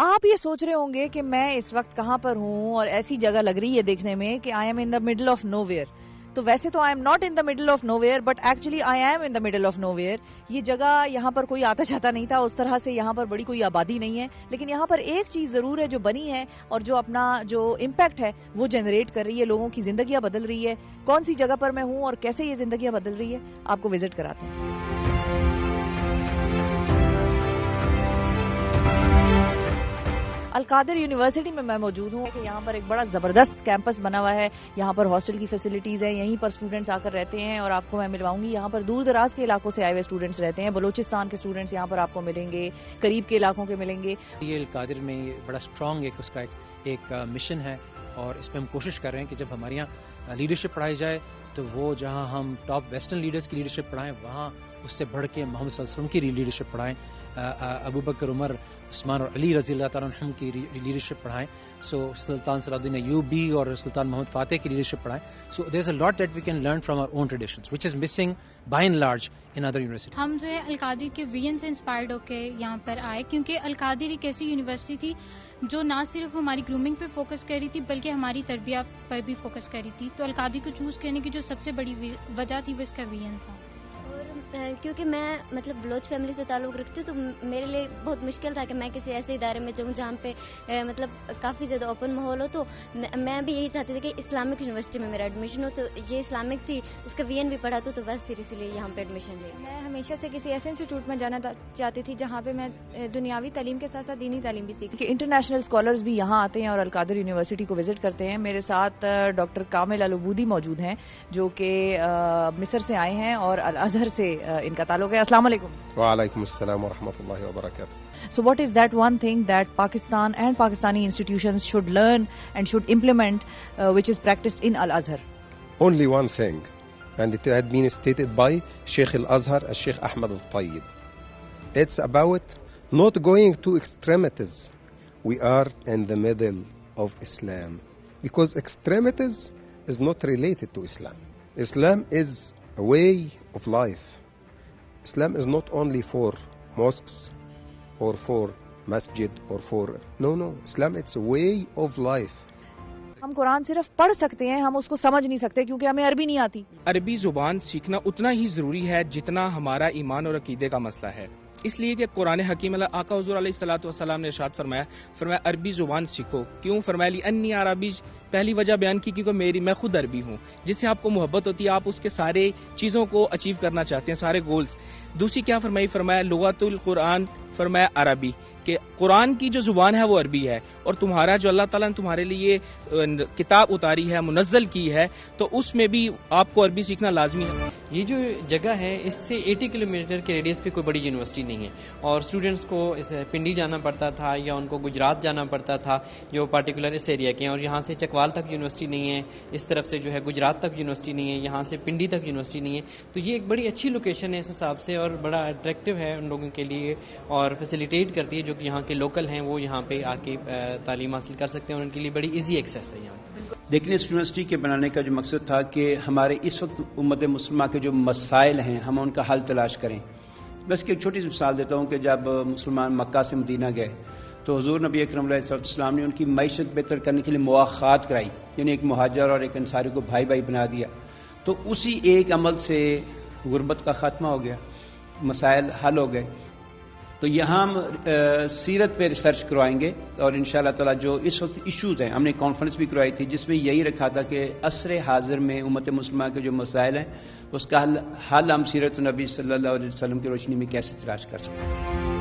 آپ یہ سوچ رہے ہوں گے کہ میں اس وقت کہاں پر ہوں اور ایسی جگہ لگ رہی ہے دیکھنے میں کہ I am in the middle of nowhere. تو ویسے تو I am not in the middle of nowhere but actually I am in the middle of nowhere. یہ جگہ یہاں پر کوئی آتا جاتا نہیں تھا اس طرح سے, یہاں پر بڑی کوئی آبادی نہیں ہے, لیکن یہاں پر ایک چیز ضرور ہے جو بنی ہے اور جو اپنا جو امپیکٹ ہے وہ جنریٹ کر رہی ہے, لوگوں کی زندگیاں بدل رہی ہے. کون سی جگہ پر میں ہوں اور کیسے یہ زندگیاں بدل رہی ہے آپ کو وزٹ کراتے ہیں. القادر یونیورسٹی میں موجود ہوں کہ یہاں پر ایک بڑا زبردست کیمپس بنا ہوا ہے. یہاں پر ہاسٹل کی فیسلٹیز ہیں, یہیں پر اسٹوڈنٹس آ کر رہتے ہیں اور آپ کو میں ملواؤں گی. یہاں پر دور دراز کے علاقوں سے آئے ہوئے اسٹوڈنٹس رہتے ہیں, بلوچستان کے اسٹوڈنٹس یہاں پر آپ کو ملیں گے, قریب کے علاقوں کے ملیں گے. یہ القادر میں بڑا اسٹرانگ اس کا ایک مشن ہے اور اس میں ہم کوشش کر رہے ہیں کہ جب ہمارے یہاں لیڈرشپ پڑھائی جائے تو وہ جہاں ہم ٹاپ ویسٹرن لیڈرز کی لیڈرشپ پڑھائیں وہاں اس سے بڑھ کے محمد صلی اللہ علیہ وسلم کی لیڈرشپ پڑھائیں, ابو بکر, عمر, عثمان اور علی رضی اللہ تعالیٰ عنہم کی لیڈرشپ پڑھائیں. سو سلطان صلاح الدین ایوبی اور سلطان محمد فاتح کی لیڈرشپ پڑھائیں. So there is a lot that we can learn from our own traditions which is missing by and large in other university. ہم جو ہے القادر کے ویژن سے انسپائرڈ ہو کے یہاں پر آئے کیونکہ القادر ایک ایسی یونیورسٹی تھی جو نہ صرف ہماری گرومنگ پہ فوکس کر رہی تھی بلکہ ہماری تربیت پر بھی فوکس کر رہی تھی. تو القادر کو چوز کرنے کی جو سب سے بڑی وجہ تھی وہ اس کا ویژن تھا. کیونکہ میں بلوچ فیملی سے تعلق رکھتی ہوں تو میرے لیے بہت مشکل تھا کہ میں کسی ایسے ادارے میں جاؤں جہاں پہ کافی زیادہ اوپن ماحول ہو. تو میں بھی یہی چاہتی تھی کہ اسلامک یونیورسٹی میں میرا ایڈمیشن ہو, تو یہ اسلامک تھی, اس کا وی این بھی پڑھا تو بس پھر اسی لیے یہاں پہ ایڈمیشن لے. میں ہمیشہ سے کسی ایسے انسٹیٹیوٹ میں جانا چاہتی تھی جہاں پہ میں دنیاوی تعلیم کے ساتھ ساتھ دینی تعلیم بھی سیکھی. کہ انٹرنیشنل اسکالرز بھی یہاں آتے ہیں اور القادر یونیورسٹی کو وزٹ کرتے ہیں. میرے ساتھ ڈاکٹر کامل العبودی موجود ہیں جو کہ مصر سے آئے ہیں اور الازہر سے ان کا تعلق ہے. السلام علیکم. وعلیکم السلام ورحمۃ اللہ وبرکاتہ. So what is that one thing that Pakistan and Pakistani institutions should learn and should implement which is practiced in Al-Azhar? Only one thing, and it had been stated by Sheikh Al-Azhar, Sheikh Ahmad Al-Tayyib. It's about not going to extremities. We are in the middle of Islam because extremities is not related to Islam. Islam is a way of life. Islam is not only for mosques or for masjid or for no Islam it's a way of life. ہم قرآن صرف پڑھ سکتے ہیں, ہم اس کو سمجھ نہیں سکتے کیونکہ ہمیں عربی نہیں آتی. عربی زبان سیکھنا اتنا ہی ضروری ہے جتنا ہمارا ایمان اور عقیدے کا مسئلہ ہے. اس لیے کہ قرآن حکیم آقا حضور علیہ الصلوۃ والسلام نے ارشاد فرمایا عربی زبان سیکھو. کیوں فرمایا لی انی عربی, پہلی وجہ بیان کی کیونکہ میں خود عربی ہوں. جس سے آپ کو محبت ہوتی ہے, آپ اس کے سارے چیزوں کو اچیو کرنا چاہتے ہیں, سارے گولز. دوسری کیا فرمایا لغت القرآن, فرمایا عربی, کہ قرآن کی جو زبان ہے وہ عربی ہے اور تمہارا جو اللہ تعالیٰ نے تمہارے لیے کتاب اتاری ہے, منزل کی ہے, تو اس میں بھی آپ کو عربی سیکھنا لازمی ہے. یہ جو جگہ ہے اس سے 80 کلومیٹر کے ریڈیس پہ کوئی بڑی یونیورسٹی نہیں ہے اور اسٹوڈنٹس کو پنڈی جانا پڑتا تھا یا ان کو گجرات جانا پڑتا تھا جو پارٹیکولر اس ایریا کے ہیں, اور یہاں سے چکوال تک یونیورسٹی نہیں ہے, اس طرف سے جو ہے گجرات تک یونیورسٹی نہیں ہے, یہاں سے پنڈی تک یونیورسٹی نہیں ہے. تو یہ ایک بڑی اچھی لوکیشن ہے اس حساب سے اور بڑا اٹریکٹیو ہے ان لوگوں کے لیے اور فیسیلیٹیٹ کرتی ہے جو کہ یہاں کے لوکل ہیں وہ یہاں پہ آ کے تعلیم حاصل کر سکتے ہیں اور ان کے لیے بڑی ایزی ایکسیس ہے یہاں. لیکن اس یونیورسٹی کے بنانے کا جو مقصد تھا کہ ہمارے اس وقت امت مسلمہ کے جو مسائل ہیں ہم ان کا حل تلاش کریں. بس کہ ایک چھوٹی سی مثال دیتا ہوں کہ جب مسلمان مکہ سے مدینہ گئے تو حضور نبی اکرم علیہ السلام نے ان کی معیشت بہتر کرنے کے لیے مواخات کرائی, یعنی ایک مہاجر اور ایک انصاری کو بھائی بھائی بنا دیا. تو اسی ایک عمل سے غربت کا خاتمہ ہو گیا, مسائل حل ہو گئے. تو یہاں ہم سیرت پہ ریسرچ کروائیں گے اور انشاءاللہ تعالی جو اس وقت ایشوز ہیں, ہم نے کانفرنس بھی کروائی تھی جس میں یہی رکھا تھا کہ عصر حاضر میں امت مسلمہ کے جو مسائل ہیں اس کا حل ہم سیرت نبی صلی اللہ علیہ وسلم کی روشنی میں کیسے تلاش کر سکتے ہیں.